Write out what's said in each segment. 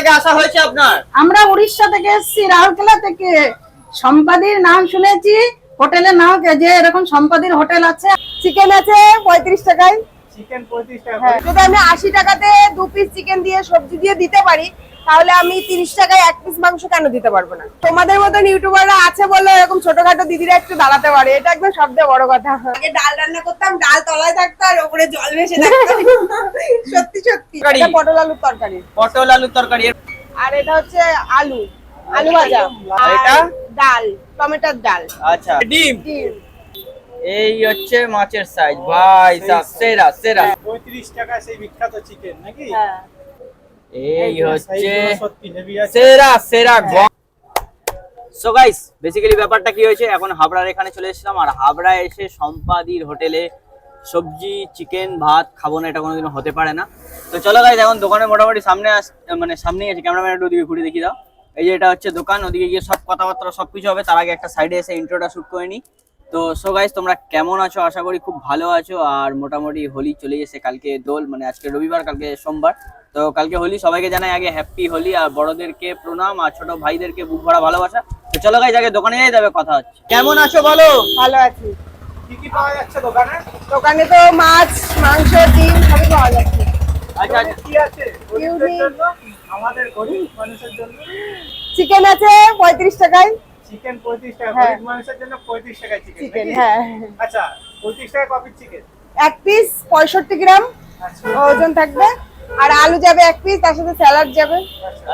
থেকে আসা হয়েছে আপনার? আমরা উড়িষ্যা থেকে এসেছি, রাউরকেলা থেকে। সম্পাদির নাম শুনেছি, হোটেলের নাম যে এরকম সম্পাদির হোটেল আছে। চিকেন আছে 35 টাকায়। চিকেন 35 টাকা। যদি আমি 80 টাকাতে 2 পিস চিকেন দিয়ে সবজি দিয়ে দিতে পারি, তাহলে আমি 30 টাকায় 1 পিস মাংস কেন দিতে পারবো না? তোমাদের মতন ইউটিউবাররা আছে বলে এরকম ছোটখাটো দিদিরা একটু দাঁড়াতে পারে, এটা একদম সবচেয়ে বড় কথা। আগে ডাল রান্না করতাম, ডাল তলায় থাকতো আর উপরে জল ভেসে থাকতো। সত্যি সত্যি। এটা পটল আলুর তরকারি। পটল আলুর তরকারি। আর এটা হচ্ছে আলু ভাজা। আর এটা ডাল, টমেটোর ডাল। আচ্ছা, ডিম। ডিম। এই হচ্ছে মাছের সাইজ ভাই সাহেব, সেরা সেরা। 35 টাকা সেই বিখ্যাত চিকেন নাকি? হ্যাঁ। এই হচ্ছে সত্যি হেভি আছে। সেরা সেরা। সো গাইস, বেসিক্যালি ব্যাপারটা কি হয়েছে, এখন হাবড়ার এখানে চলে এসেছিলাম, আর হাবড়ায় এসে সম্পাদির হোটেলে সবজি চিকেন ভাত খাবো না, এটা কোনোদিনও হতে পারে না। তো চলো গাইস, এখন দোকানে মোটামুটি সামনেই আছে। ক্যামেরাম্যান একটু ওদিকে ঘুরে দেখিয়ে দাও। এই যে এটা হচ্ছে দোকান, ওদিকে গিয়ে সব কথাবার্তা সবকিছু হবে। তার আগে একটা সাইডে এসে ইন্ট্রোটা শুট করে নিই। তো সো গাইস, তোমরা কেমন আছো? আশা করি খুব ভালো আছো। আর মোটামুটি হোলি চলে এসে, কালকে দোল, মানে আজকে রবিবার, কালকে সোমবার। তো কালকে হোলি, সবাইকে জানাই আগে হ্যাপি হোলি। আর বড়দেরকে প্রণাম, আর ছোট ভাইদেরকে বুক ভরা ভালোবাসা। তো চলো গাইস, আগে দোকানে যাবে, কথা হচ্ছে। কেমন আছো বলো? ভালো আছি। কি কি পাওয়া যাচ্ছে দোকানে? দোকানে তো মাছ, মাংস, ডিম সবই পাওয়া যাচ্ছে। আচ্ছা আচ্ছা, কি আছে গরিবদের জন্য, আমাদের গরিব মানুষের জন্য? চিকেন আছে 35 টাকায়। চিকেন 35 টাকা। হ্যাঁ। গরিব মানুষের জন্য 35 টাকা চিকেন। চিকেন, হ্যাঁ। আচ্ছা, 35 টাকা কপি চিকেন। 1 পিস 65 গ্রাম আচ্ছা ওজন থাকবে। আর আলু যাবে 1 পিস, তার সাথে স্যালাড যাবে।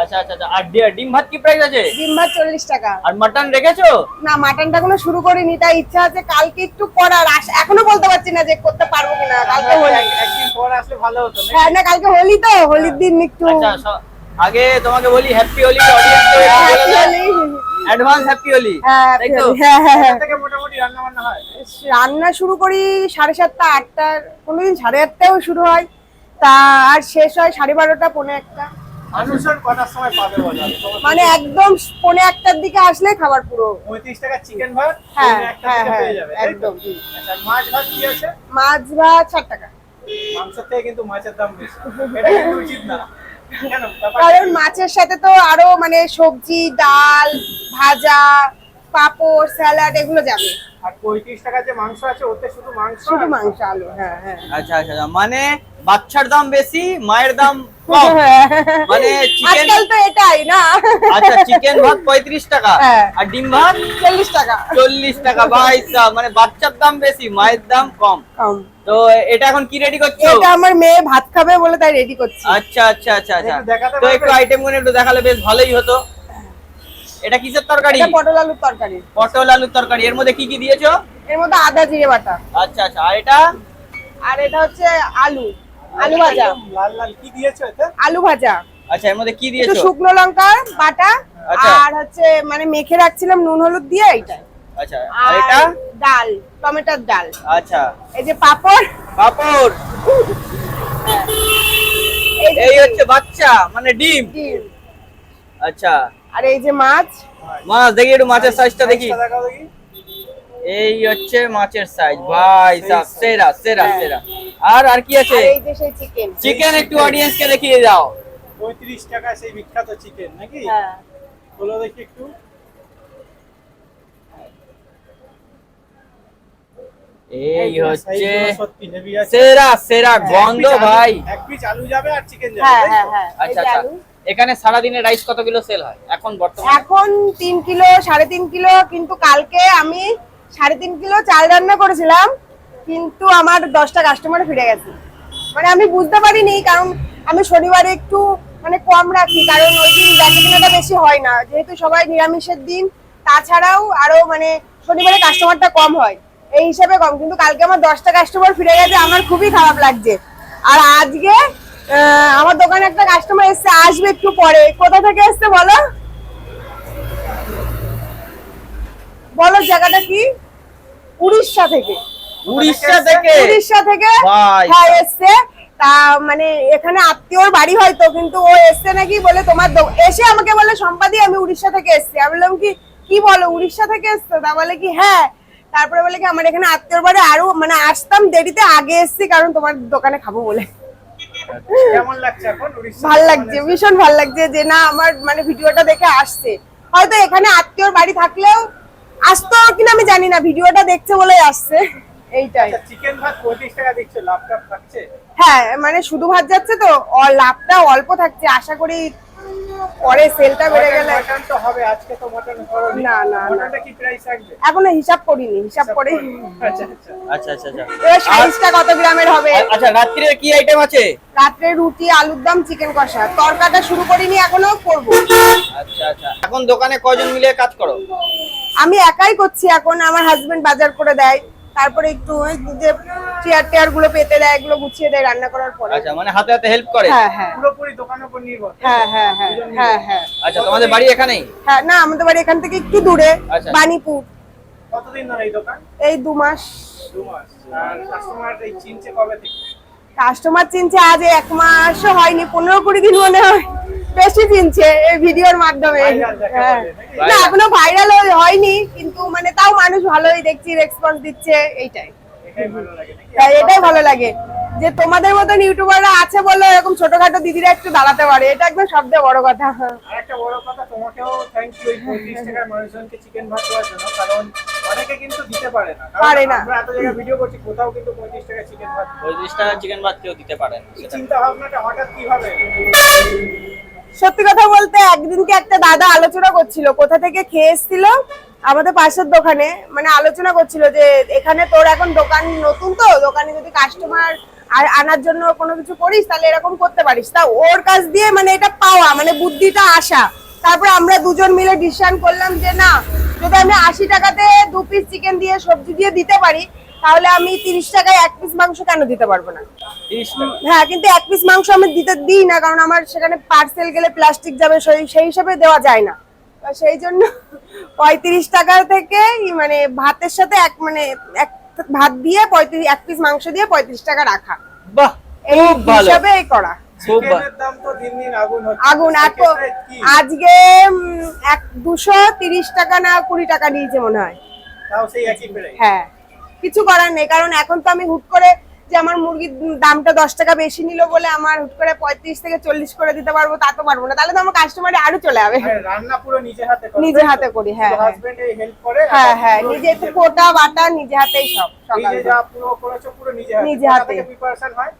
আচ্ছা আচ্ছা। আর ডিম ভাত কি প্রাইস আছে? ডিম ভাত 40 টাকা। আর মাটন রেখেছো? না, মাটনটা কোনো শুরু করিনি, তাই ইচ্ছা আছে কালকে একটু করার। এখনো বলতে পারছি না যে করতে পারবো কিনা। কালকে হোলি। একদিন পর আসলে ভালো হতো না? হ্যাঁ, না কালকে হোলি তো, হোলির দিন একটু। আচ্ছা, আগে তোমাকে বলি হ্যাপি হোলি, অডিয়েন্সকে বলে দাও অ্যাডভান্স হ্যাপি হোলি। হ্যাঁ, তাই তো? হ্যাঁ হ্যাঁ হ্যাঁ। থেকে মোটামুটি রান্না বান্না হয়? রান্না শুরু করি 7:30 8টার, কোনোদিন 8:30টাও শুরু হয়, তা আর শেষ হয় 12:30 পৌনে 1টা। মানুষজন কটার সময় পাবে বলো? মানে একদম পৌনে 1টার দিকে আসলে খাবার পুরো। 35 টাকা চিকেন ভাত হ্যাঁ, একটা হ্যাঁ, থেকে হ্যাঁ, পেয়ে যাবে, তাই তো? একদম। আচ্ছা, মাছ ভাত কি আছে? মাছ ভাত 60 টাকা। মাংসের থেকে কিন্তু মাছের দাম বেশি, এটা কিন্তু উচিত না। কেন? ব্যাপারটা কারণ কি? মাছের সাথে তো আরো মানে সবজি, ডাল, ভাজা, পাপড়, স্যালাড এগুলো যাবে। আর 35 টাকা যে মাংস আছে, ওতে শুধু মাংস শুধু আর মাংস, আলু। হ্যাঁ হ্যাঁ। আচ্ছা আচ্ছা, মানে বাচ্চার দাম বেশি, মায়ের দাম কম। মানে চিকেন, আজকাল তো এটাই না। আচ্ছা চিকেন ভাত 35 টাকা, হ্যাঁ। আর ডিম ভাত 40 টাকা। 40 টাকা। ভাই সাহেব, মানে বাচ্চার দাম বেশি, মায়ের দাম কম। কম। তো এটা এখন কি রেডি করছো? এটা আমার মেয়ে ভাত খাবে বলে তাই রেডি করছি। আচ্ছা আচ্ছা আচ্ছা আচ্ছা। একটু দেখাতে তো একটু পারবে? আইটেম গুলো একটু দেখালে বেশ ভালোই হতো। এটা কিসের তরকারি? এটা পটল আলুর তরকারি। পটল আলুর তরকারি। এর মধ্যে কি কি দিয়েছো? এর মধ্যে আদা জিরে বাটা। আচ্ছা আচ্ছা। আর এটা? আর এটা হচ্ছে আলু ভাজা। একদম লাল লাল কি দিয়েছো এতে? আলু ভাজা। আচ্ছা, এর মধ্যে কি একটু দিয়েছো? শুকনো লঙ্কা বাটা। আচ্ছা। আর হচ্ছে মানে মেখে রাখছিলাম নুন হলুদ দিয়ে, এইটা। আচ্ছা। আর আর এটা? ডাল, টমেটোর ডাল। আচ্ছা। এই যে পাপড়। পাপড়। এই হচ্ছে বাচ্চা, মানে ডিম। ডিম। আচ্ছা। আর এই যে মাছ। মাছ দেখি, একটু মাছের সাইজটা দেখি। সাইজটা দেখাও দেখি। এই হচ্ছে মাছের সাইজ ভাই সাহেব, সেরা সেরা হ্যাঁ। সেরা। আর কি আছে? আর এই যে সেই চিকেন। চিকেন একটু অডিয়েন্সকে দেখিয়ে দাও। 35 টাকা সেই বিখ্যাত চিকেন নাকি? হ্যাঁ। বলো দেখি একটু। এই হচ্ছে সাইজগুলো সত্যি হেভি আছে। সেরা সেরা গন্ধ ভাই। এক পিস আলু যাবে আর চিকেন যাবে, হ্যাঁ তাই হ্যাঁ তো? হ্যাঁ। এই আচ্ছা যে আচ্ছা। আলু। এখানে সারাদিনে রাইস কত কিলো সেল হয় এখন বর্তমানে? এখন 3 কিলো 3.5 কিলো, কিন্তু কালকে আমি 3.5 কিলো চাল রান্না করেছিলাম, কিন্তু আমার 10টা কাস্টমার ফিরে গেছে। মানে আমি বুঝতে পারিনি, কারণ আমি শনিবারে একটু মানে কম রাখি, কারণ ওই দিন বেচাকেনাটা বেশি হয় না, যেহেতু সবাই নিরামিষের দিন। তাছাড়াও আরো মানে শনিবারে কাস্টমারটা কম হয়, এই হিসাবে কম। কিন্তু কালকে আমার 10টা কাস্টমার ফিরে গেছে, আমার খুবই খারাপ লাগছে। আর আজকে আমার দোকানে একটা কাস্টমার এসছে, আসবে একটু পরে। কোথা থেকে এসছে বলো? বলো জায়গাটা কি? উড়িষ্যা থেকে। উড়িষ্যা থেকে? উড়িষ্যা থেকে ভাই। হ্যাঁ এসছে। তা মানে এখানে আত্মীয়র বাড়ি হয়তো, কিন্তু ও এসছে নাকি বলে তোমার এসে আমাকে বলে সম্পাদি আমি উড়িষ্যা থেকে এসছি। আমি বললাম কি বলো উড়িষ্যা থেকে এসছো? তা বলে কি হ্যাঁ। তারপরে বলে কি আমার এখানে আত্মীয়র বাড়ি, আরো মানে আসতাম দেরিতে, আগে এসছি কারণ তোমার দোকানে খাবো বলে। কেমন লাগছে এখন উড়িষ্যা? ভাল লাগছে, ভীষণ ভাল লাগছে যে না আমার মানে ভিডিওটা দেখে আসছে। হয়তো এখানে আত্মীয়র বাড়ি থাকলেও আসতো কিনা আমি জানি না, ভিডিওটা দেখছে বলেই আসছে, এইটাই। চিকেন ভাত 35 টাকা দিচ্ছে, লাভটা থাকছে? হ্যাঁ মানে শুধু ভাত যাচ্ছে তো লাভটা অল্প থাকছে, আশা করি পরে সেলটা বেড়ে গেলে। মটন তো হবে, আজকে তো মটন করোনি। না, না, না। মটনটা কি প্রাইস রাখবে? এখনো হিসাব করিনি, হিসাব করে আচ্ছা আচ্ছা। আচ্ছা আচ্ছা আচ্ছা। এবার সাইজটা কত গ্রামের হবে। আচ্ছা রাত্রিরে কি আইটেম আছে? রাত্রে রুটি, আলুর দম, চিকেন কষা, তরকাটা শুরু করিনি এখনো, করবো। আচ্ছা আচ্ছা। এখন দোকানে কয়জন মিলে কাজ করো? আমি একাই করছি এখন, আমার হাজবেন্ড বাজার করে দেয়, তারপরে একটু ওই যে চেয়ার টেয়ার গুলো পেতে দেয়, এগুলো গুছিয়ে দেয় রান্না করার পরে। আচ্ছা মানে হাতে হাতে হেল্প করে? হ্যাঁ হ্যাঁ পুরোপুরি দোকানের উপর নির্ভর। হ্যাঁ হ্যাঁ হ্যাঁ হ্যাঁ হ্যাঁ আচ্ছা তোমাদের বাড়ি এখানেই? হ্যাঁ। না আমাদের বাড়ি এখান থেকে একটু দূরে, আচ্ছা। বানিপুর। কতদিন ধরে এই দোকান? এই 2 মাস। 2 মাস। আর কাস্টমার এই চিনছে কবে থেকে? কাস্টমার চিনছে আজ 1 মাসও হয়নি, 15-20 দিন মনে হয়, বেশি চিনছে এই ভিডিওর মাধ্যমে। Viral যাকে হ্যাঁ। বলে, নাকি? না এখনো ভাইরাল হয়নি, কিন্তু মানে তাও মানুষ ভালোই দেখছি, রেসপন্স দিচ্ছে, এইটাই। এটাই ভালো লাগে নাকি? তাই এটাই ভালো লাগে যে তোমাদের মতন ইউটিউবাররা আছে বলে এরকম ছোটখাটো দিদিরা একটু দাঁড়াতে পারে, এটা একদম সবচেয়ে বড় কথা। আর একটা বড় কথা, তোমাকেও থ্যাংক ইউ এই 35 টাকার মানুষজনকে চিকেন ভাত দেওয়ার জন্য, কারণ অনেকে কিন্তু দিতে পারে না। কারণ পারে না। আমরা এত জায়গায় ভিডিও করছি, কোথাও কিন্তু 35 টাকা চিকেন ভাত। 35 টাকা চিকেন ভাত কেউ দিতে পারে না এই সেটা। চিন্তা ভাবনাটা হঠাৎ কিভাবে? সত্যি কথা বলতে একদিনকে একটা দাদা আলোচনা করছিল, কোথা থেকে খেয়ে এসেছিল আমাদের পাশের দোকানে, মানে আলোচনা করছিল যে এখানে তোর এখন দোকান নতুন, তো দোকানে যদি কাস্টমার আর আনার জন্য কোনো কিছু করিস তাহলে এরকম করতে পারিস। তা ওর কাছ দিয়ে মানে এটা পাওয়া, মানে বুদ্ধিটা আসা। তারপরে আমরা দুজন মিলে ডিসিশন করলাম যে না, যদি আমি 80 টাকাতে 2 পিস চিকেন দিয়ে সবজি দিয়ে দিতে পারি, তাহলে আমি 30 টাকায় 1 পিস মাংস কেন দিতে পারবো না। 30 টাকা? হ্যাঁ কিন্তু 1 পিস মাংস আমি দিই না, কারণ আমার সেখানে পার্সেল গেলে প্লাস্টিক যাবে, সেই হিসাবে দেওয়া যায় না। তো সেই জন্য 35 টাকা থেকে মানে ভাতের সাথে এক ভাত দিয়ে 1 পিস মাংস দিয়ে 35 টাকা রাখা, বাহ এই খুব ভালো। হিসাবে এই করা। খুব ভালো। চিকেনের দাম তো দিন দিন আগুন হচ্ছে। আগুন সেক্ষেত্রে কি? আজকে 230 টাকা না 20 টাকা নিয়েছে মনে হয়। তাও সেই একই প্রাইস। হ্যাঁ কিছু করার নেই, কারণ এখন তো আমি হুট করে যে আমার মুরগির দামটা 10 টাকা বেশি নিল বলে আমার হুট করে 35 থেকে 40 করে দিতে পারবো তা তো পারবো না, তাহলে তো আমার কাস্টমারে আরো চলে যাবে। আর রান্না পুরো নিজে হাতে করো? নিজে হাতে করি, হ্যাঁ হ্যাঁ। হাজবেন্ড এই হেল্প করে? হ্যাঁ হ্যাঁ পুরো নিজে একটু কোটা বাটা নিজে হাতেই সব সকাল নিজে যা পুরো করেছো পুরো নিজে হাতে? নিজে হাতে। প্রিপারেশন হয়?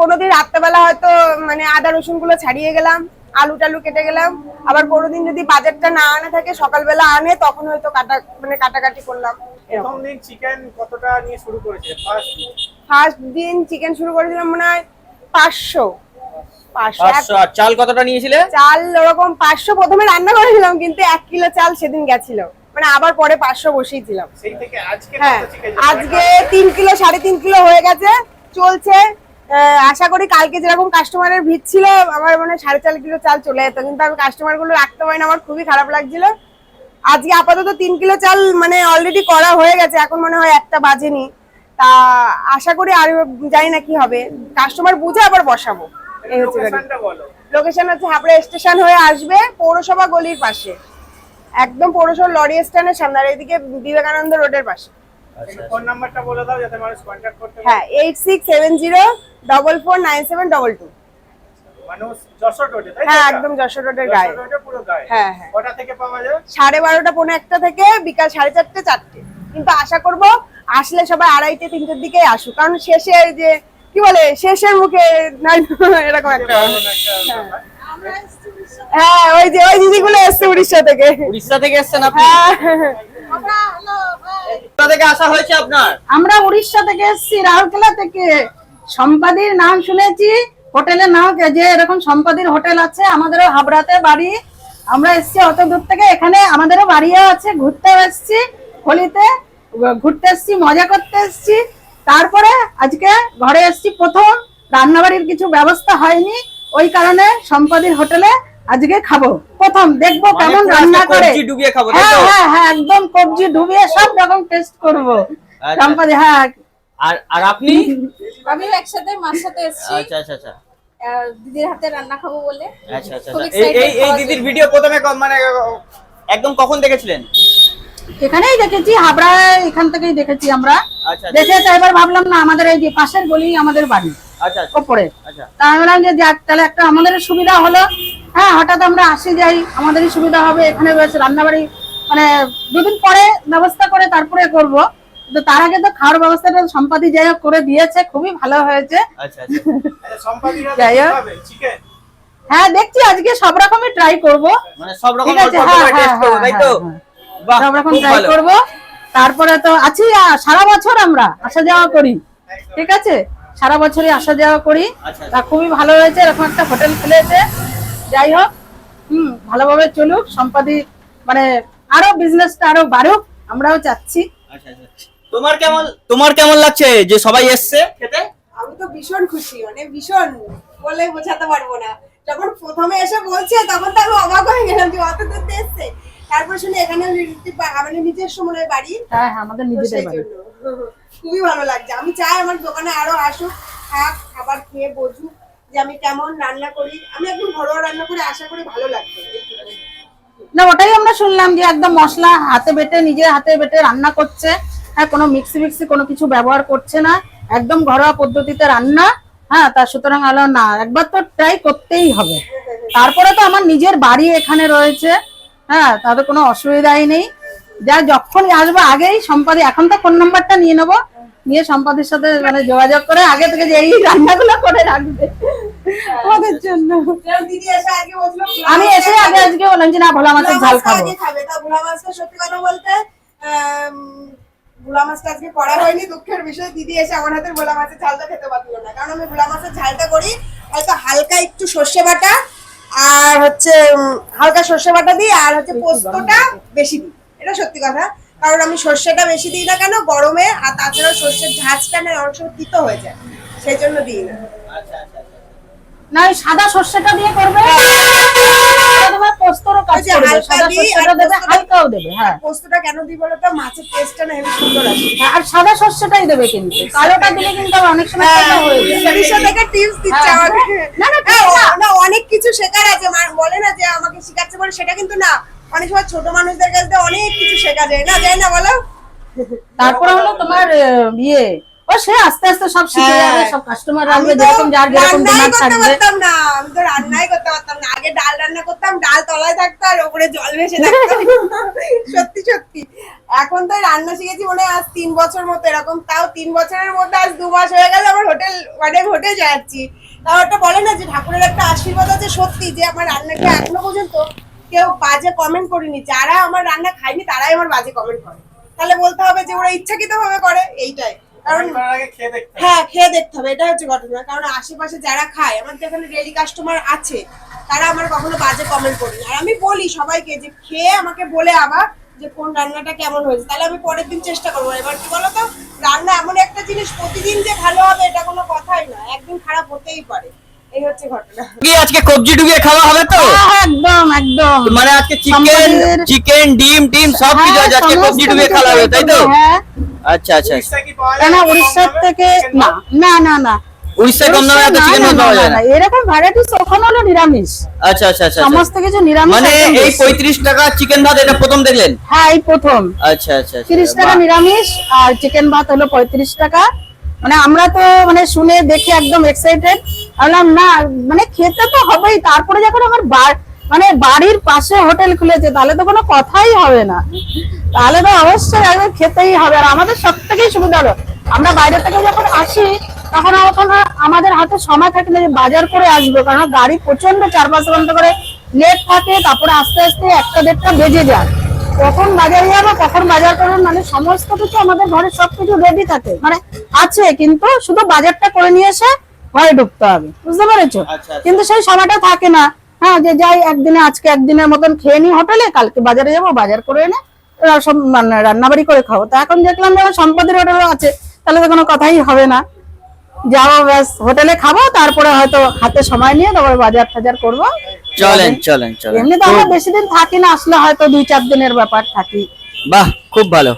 কোনোদিন রাত্রেবেলা হয়তো মানে আদা রসুন গুলো ছাড়িয়ে গেলাম, আলু টালু কেটে গেলাম, আবার কোনোদিন যদি বাজারটা না আনা থাকে সকালবেলা আনে তখন হয়তো কাটাকাটি করলাম। প্রথম দিন চিকেন কতটা নিয়ে শুরু করেছে? ফার্স্ট দিন চিকেন শুরু করেছিলাম মনে হয় 500 500। আর চাল কতটা নিয়েছিলে? চাল ওরকম 500 প্রথমে রান্না করেছিলাম, কিন্তু 1 কিলো চাল সেদিন গেছিল, মানে আবার পরে 500 বসিয়েছিলাম। সেই থেকে আজকে হ্যাঁ কত চিকেন? আজকে 3 কিলো 3.5 কিলো হয়ে গেছে, চলছে। আশা করি কালকে যেরকম কাস্টমারের ভিড় ছিল আমার মানে 4.5 কিলো চাল চলে যেত, কিন্তু আমি কাস্টমার গুলো রাখতে পারি না, আমার খুবই খারাপ লাগছিল। আজকে আপাতত 3 কিলো চাল মানে অলরেডি করা হয়ে গেছে, এখন মনে হয় 1টা বাজেনি। তা আশা করি আর জানি না কি হবে, কাস্টমার বুঝে আবার বসাবো। এই হচ্ছে লোকেশনটা বলো। লোকেশন হচ্ছে হাবড়া স্টেশন হয়ে আসবে, পৌরসভা গলির পাশে, একদম পৌরসভা লরি স্ট্যান্ডের সামনে, আর এদিকে বিবেকানন্দ রোডের পাশে। আচ্ছা ফোন নাম্বারটা বলে দাও যাতে মানুষ কন্টাক্ট করতে পারে। হ্যাঁ 8670449722। মানুষ যশোর রোডে, তাই তো? হ্যাঁ একদম যশোর রোডের গায়ে। যশোর রোডে পুরো গায়ে। হ্যাঁ হ্যাঁ কটা থেকে পাওয়া যায়? 12:30 পৌনে 1টা থেকে বিকাল 4:30 4টে, কিন্তু আশা করব আসলে সবাই 2:30 3টের দিকে আসুক, কারণ শেষে যে কি বলে শেষের মুখে এরকম একটা। দারুণ একটা ব্যাপার। হ্যাঁ ওই দিদিগুলো এসছে উড়িষ্যা থেকে। উড়িষ্যা থেকে এসেছেন আপনি? হ্যাঁ কোথা থেকে আসা হয়েছে আপনার? আমরা উড়িষ্যা থেকে এসেছি, রাউরকেলা থেকে। সম্পাদির নাম শুনেছি, হোটেলের নাম যে এরকম সম্পাদির হোটেল আছে, আমাদেরও হাবড়াতে বাড়ি। আমরা এসেছি অত দূর থেকে, এখানে আমাদেরও বাড়িও আছে, ঘুরতে এসেছি, হোলিতে ঘুরতে এসেছি, মজা করতে এসেছি। তারপরে আজকে ঘরে এসেছি, প্রথম রান্নাবাড়ির কিছু ব্যবস্থা হয়নি, ওই কারণে সম্পাদির হোটেলে আজকে খাবো, প্রথম দেখবো মানে কেমন পুরো রান্না একটা করে। কবজি ডুবিয়ে খাবো, তাই হ্যাঁ তো? হ্যাঁ হ্যাঁ একদম কবজি ডুবিয়ে সব রকম টেস্ট করবো। আচ্ছা। সম্পাদি হ্যাঁ। আর আর আপনি? আমিও একসাথে মার সাথে এসেছি, আচ্ছা আচ্ছা আচ্ছা দিদির হাতে রান্না খাবো বলে। আচ্ছা আচ্ছা খুব এই excited এই এই খাওয়ার দিদির জন্য। ভিডিও প্রথমে মানে একদম কখন দেখেছিলেন? এখানেই দেখেছি, হাবড়ায় এখান থেকেই দেখেছি আমরা। আচ্ছা আচ্ছা। দেখে তো এবার ভাবলাম না, আমাদের এই যে পাশের গলি আমাদের বাড়ি, আচ্ছা আচ্ছা ওপরে। আচ্ছা তা আমি বললাম যে যাক তাহলে একটা আমাদের সুবিধা হলো, হ্যাঁ হঠাৎ আমরা আসি যাই আমাদেরই সুবিধা হবে, এখানে বেশ রান্নাবাড়ি মানে দুদিন পরে ব্যবস্থা করে তারপরে করব, কিন্তু তার আগে তো খাওয়ার ব্যবস্থাটা সম্পাদি যাই হোক করে দিয়েছে, খুবই ভালো হয়েছে। আচ্ছা আচ্ছা সম্পাদিরা যাই হোক। চিকেন হ্যাঁ দেখছি আজকে সব রকমই ট্রাই করব, মানে সব রকম ঠিক আছে, অল্প হ্যাঁ, করে টেস্ট হ্যাঁ, করবে তাই তো? হ্যাঁ, বাহ, সব রকম খুব ট্রাই ভালো। করব। তারপরে তো আছি সারা বছর আমরা আসা যাওয়া করি, ঠিক আছে, সারা বছরই আসা যাওয়া করি। আচ্ছা, তা খুবই ভালো হয়েছে, এরকম একটা হোটেল খুলেছে, যাই হোক ভালোভাবে চলুক সম্পাদি, মানে আরো বিজনেসটা আরো বাড়ুক আমরাও চাচ্ছি। আচ্ছা আচ্ছা তোমার কেমন লাগছে যে সবাই এসছে খেতে? আমি তো ভীষণ খুশি, মানে ভীষণ বলে বোঝাতে পারবো না। যখন প্রথমে এসে বলছে তখন তো আমি অবাক হয়ে গেলাম যে অত দূর থেকে এসছে। তারপর শুনে এখানে আমাদের নিজস্ব মনে হয় বাড়ি, হ্যাঁ হ্যাঁ আমাদের তো নিজেদের সেই বাড়ি। জন্য খুবই ভালো লাগছে। আমি চাই আমার দোকানে আরো আসুক, খাক, খাবার খেয়ে বুঝুক যে আমি কেমন রান্না করি। আমি একদম ঘরোয়া রান্না করে আশা করি ভালো লাগবে। না ওটাই আমরা শুনলাম যে একদম মশলা হাতে বেটে নিজে হাতে বেটে রান্না করছে, হ্যাঁ কোনো মিক্সি কোনো কিছু ব্যবহার করছে না, একদম ঘরোয়া পদ্ধতিতে রান্না। হ্যাঁ তা সুতরাং হলো না একবার তো ট্রাই করতেই হবে। তারপরে তো আমার নিজের বাড়ি এখানে রয়েছে, হ্যাঁ তাতে কোনো অসুবিধাই নেই। যা যখনই আসবো আগেই সম্পাদি, এখন তো ফোন নাম্বারটা নিয়ে নেবো, নিয়ে সম্পাদির সাথে মানে যোগাযোগ করে আগে থেকে যে এই রান্নাগুলো করে রাখবে আমাদের জন্য। যেমন দিদি এসে আগে বলছিল আমি এসে আজকে বললাম যে না ভোলা মাছের ঝাল খাবো। আগে খাবে, তা ভোলা মাছটা সত্যি কথা বলতে ভোলা মাছটা আজকে করা হয়নি, দুঃখের বিষয়। দিদি এসে আমার হাতের ভোলা মাছের ঝালটা খেতে পারছিল না, কারণ আমি ভোলা মাছের ঝালটা করি হয়তো হালকা একটু সর্ষে বাটা আর হচ্ছে হালকা সর্ষে বাটা দিই, আর হচ্ছে পোস্তটা বেশি দিই, এটা সত্যি কথা। কারণ আমি সর্ষেটা বেশি দিই না কেন গরমে, আর তাছাড়া সর্ষের ঝাঁজটা না অনেক সময় তিতো হয়ে যায়, সেই জন্য দিই না। আচ্ছা আচ্ছা আচ্ছা না ওই সাদা সর্ষেটা দিয়ে করবে, তোমার পোস্তরও কাজ ওই যে করবে, হালকা সাদা দিই আর সর্ষেটা দেবে, পোস্তটা- হালকাও দেবে। হ্যাঁ পোস্তটা কেন দিই বলতো, মাছের টেস্টটা না হেবি সুন্দর আসে। আর সাদা সর্ষেটাই দেবে, কিন্তু কালোটা দিলে কিন্তু আবার অনেক সময় কালো হয়ে যায়। সরিষা থেকে টিপস দিচ্ছে হ্যাঁ, আমাকে। না, না, হ্যাঁ, ঠিক না। না অনেক কিছু শেখার আছে, বলে না যে আমাকে শেখাচ্ছে বলে সেটা কিন্তু না। অনেক সময় ছোট মানুষদের কাছ থেকে অনেক কিছু শেখা যায়, না যায় না বলো? তারপরে হলো তোমার ইয়ে ও সে আস্তে আস্তে সব শিখে হ্যাঁ। যাবে, সব কাস্টমার আমি আসবে তো যেরকম যার যেরকম রান্নাই ডিমান্ড করতে থাকবে। পারতাম না, আমি তো রান্নাই করতে পারতাম না। আগে ডাল রান্না করতাম, ডাল তলায় থাকতো আর ওপরে জল ভেসে থাকতো। সত্যি সত্যি এখন তো রান্না শিখেছি মনে হয় আজ 3 বছর মতো এরকম, তাও 3 বছরের মধ্যে আজ 2 মাস হয়ে গেল আমার হোটেল মানে হোটেল যাচ্ছি। তাও একটা বলে না যে ঠাকুরের একটা আশীর্বাদ আছে সত্যি, যে আমার রান্নাটা এখনো পর্যন্ত কেউ বাজে কমেন্ট করেনি। যারা আমার রান্না খায়নি তারাই আমার বাজে কমেন্ট করে, তাহলে বলতে হবে যে ওরা ইচ্ছাকৃত ভাবে করে, এইটাই। কারণ আগে খেয়ে দেখতে হবে। হ্যাঁ খেয়ে দেখতে হবে, এটা হচ্ছে ঘটনা। কারণ আশেপাশে যারা খায়, আমার যেখানে ডেইলি কাস্টমার আছে, তারা আমার কখনো বাজে কমেন্ট করি না। আর আমি বলি সবাইকে যে খেয়ে আমাকে বলে আবার যে কোন রান্নাটা কেমন হয়েছে, তাহলে আমি পরের দিন চেষ্টা করবো। এবার কি বলতো, রান্না এমন একটা জিনিস প্রতিদিন যে ভালো হবে এটা কোনো কথাই না, একদিন খারাপ হতেই পারে, এই হচ্ছে ঘটনা। কি আজকে কবজি ডুবিয়ে খাওয়া হবে তো? হ্যাঁ, একদম একদম মানে আজকে সম্পাদের- চিকেন ডিম টিম সব কিছু হ্যাঁ, আছে, আজকে সমস্ত কবজি ডুবিয়ে কিছু খাওয়া হবে তাই তো? হ্যাঁ। আচ্ছা আচ্ছা উড়িষ্যা কি পাওয়া কেন যায়? উড়িষ্যার কম দামে থেকে chicken না পাওয়া না না না উড়িষ্যায় কম দামে এত না, চিকেন না, পাওয়া না, যায় না, না? এরকম ভ্যারাইটিস ওখানে হলো নিরামিষ, আচ্ছা আচ্ছা আচ্ছা আচ্ছা। সমস্ত কিছু নিরামিষ মানে একদম এই বেশি। 35 টাকা চিকেন ভাত এটা প্রথম দেখলেন? হ্যাঁ এই প্রথম আচ্ছা আচ্ছা আচ্ছা, 30 টাকা বাহ। নিরামিষ আর চিকেন ভাত হলো 35 টাকা। মানে আমরা তো মানে শুনে দেখে একদম এক্সাইটেড, বললাম না মানে খেতে তো হবেই। তারপরে যখন আমার মানে বাড়ির পাশে হোটেল খুলেছে তাহলে তো কোনো কথাই হবে না, তাহলে তো অবশ্যই একদম খেতেই হবে। আর আমাদের সব থেকেই সুবিধা হলো আমরা বাইরে থেকে যখন আসি তখন আমাদের হাতে সময় থাকে না যে বাজার করে আসবো, কারণ গাড়ি প্রচন্ড 4-5 ঘন্টা করে লেট থাকে, তারপরে আস্তে আস্তে 1টা-1.5টা বেজে যায়। কখন বাজারে যাবো কখন বাজার করবো, মানে সমস্ত কিছু আমাদের ঘরে সবকিছু রেডি থাকে, মানে আছে, কিন্তু শুধু বাজারটা করে নিয়ে এসে ঘরে ঢুকতে হবে, বুঝতে পেরেছো? আচ্ছা, আচ্ছা। কিন্তু সেই সময়টা থাকে না। হ্যাঁ যে যাই একদিনে আজকে একদিনের মতন খেয়ে নি হোটেলে, কালকে বাজারে যাবো বাজার করে এনে সব মানে রান্নাবাড়ি করে খাবো। তো এখন দেখলাম যখন সম্পদের হোটেল আছে তাহলে তো কোনো কথাই হবে না, যাবো ব্যাস হোটেলে খাবো, তারপরে হয়তো হাতে সময় নিয়ে তারপরে বাজার টাজার করবো। চলেন চলেন চলেন, এমনি তো আমরা বেশি দিন থাকি না, আসলে হয়তো 2-4 দিনের ব্যাপার থাকি। বাহ খুব ভালো।